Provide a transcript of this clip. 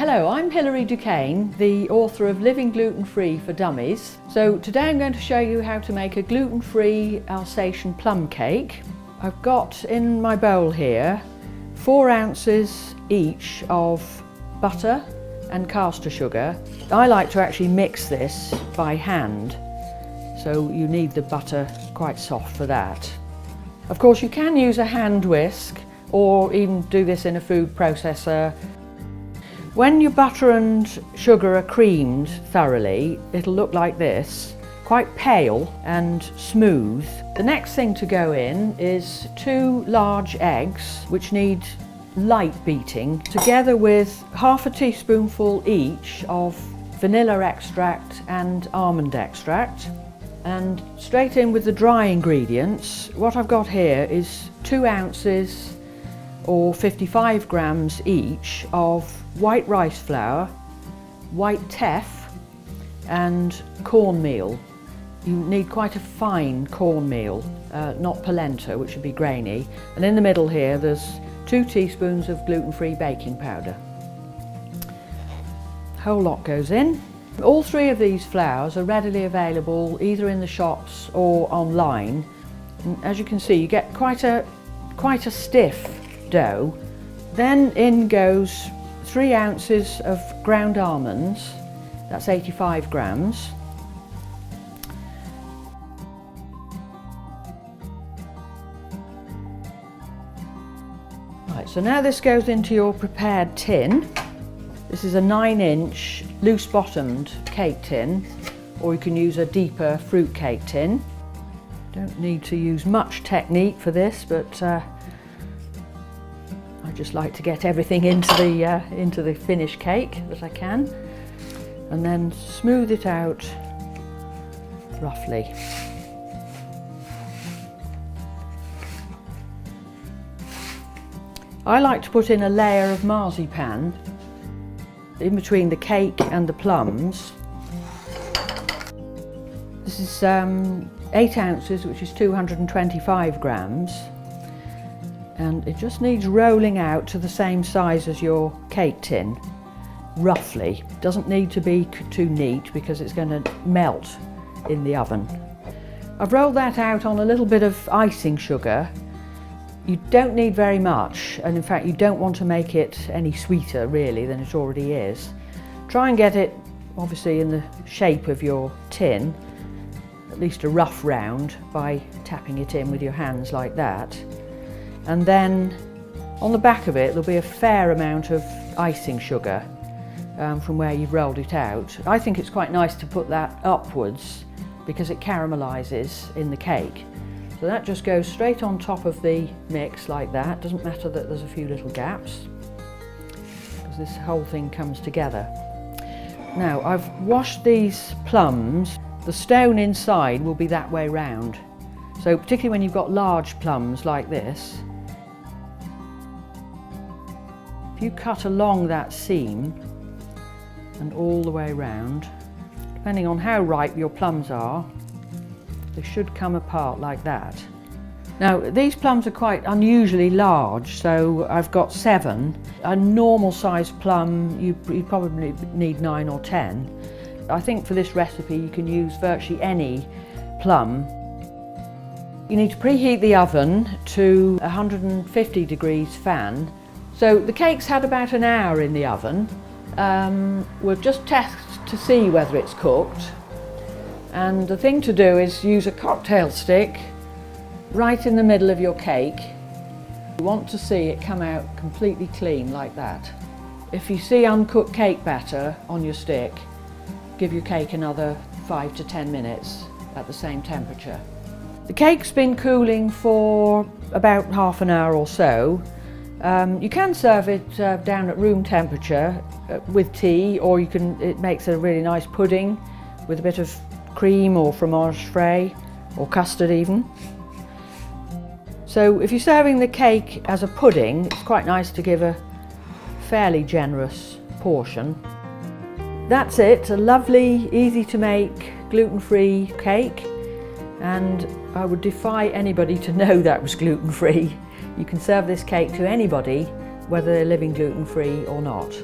Hello, I'm Hilary Duquesne, the author of Living Gluten-Free for Dummies. So today I'm going to show you how to make a gluten-free Alsatian plum cake. I've got in my bowl here 4 ounces each of butter and caster sugar. I like to actually mix this by hand, so you need the butter quite soft for that. Of course you can use a hand whisk or even do this in a food processor. When your butter and sugar are creamed thoroughly, it'll look like this, quite pale and smooth. The next thing to go in is 2 large eggs, which need light beating, together with half a teaspoonful each of vanilla extract and almond extract. And straight in with the dry ingredients. What I've got here is 2 ounces or 55 grams each of white rice flour, white teff and cornmeal. You need quite a fine cornmeal, not polenta, which would be grainy. And in the middle here there's 2 teaspoons of gluten-free baking powder. Whole lot goes in. All 3 of these flours are readily available either in the shops or online. And as you can see, you get quite a stiff dough. Then in goes 3 ounces of ground almonds, that's 85 grams. Right, so now this goes into your prepared tin. This is a 9-inch loose bottomed cake tin, or you can use a deeper fruit cake tin. Don't need to use much technique for this, but I just like to get everything into the finished cake that I can, and then smooth it out roughly. I like to put in a layer of marzipan in between the cake and the plums. This is 8 ounces, which is 225 grams. And it just needs rolling out to the same size as your cake tin, roughly. Doesn't need to be too neat because it's going to melt in the oven. I've rolled that out on a little bit of icing sugar. You don't need very much, and in fact you don't want to make it any sweeter really than it already is. Try and get it obviously in the shape of your tin, at least a rough round, by tapping it in with your hands like that. And then on the back of it there'll be a fair amount of icing sugar from where you've rolled it out. I think it's quite nice to put that upwards because it caramelises in the cake. So that just goes straight on top of the mix like that. Doesn't matter that there's a few little gaps, because this whole thing comes together. Now I've washed these plums. The stone inside will be that way round. So particularly when you've got large plums like this, if you cut along that seam and all the way round, depending on how ripe your plums are, they should come apart like that. Now these plums are quite unusually large, so I've got 7. A normal sized plum you probably need 9 or 10. I think for this recipe you can use virtually any plum. You need to preheat the oven to 150 degrees fan. So the cake's had about an hour in the oven. We'll just test to see whether it's cooked. And the thing to do is use a cocktail stick right in the middle of your cake. You want to see it come out completely clean like that. If you see uncooked cake batter on your stick, give your cake another 5 to 10 minutes at the same temperature. The cake's been cooling for about half an hour or so. You can serve it down at room temperature with tea, or it makes a really nice pudding with a bit of cream or fromage frais or custard even. So if you're serving the cake as a pudding, it's quite nice to give a fairly generous portion. That's it, a lovely, easy to make gluten-free cake, and I would defy anybody to know that was gluten-free. You can serve this cake to anybody, whether they're living gluten-free or not.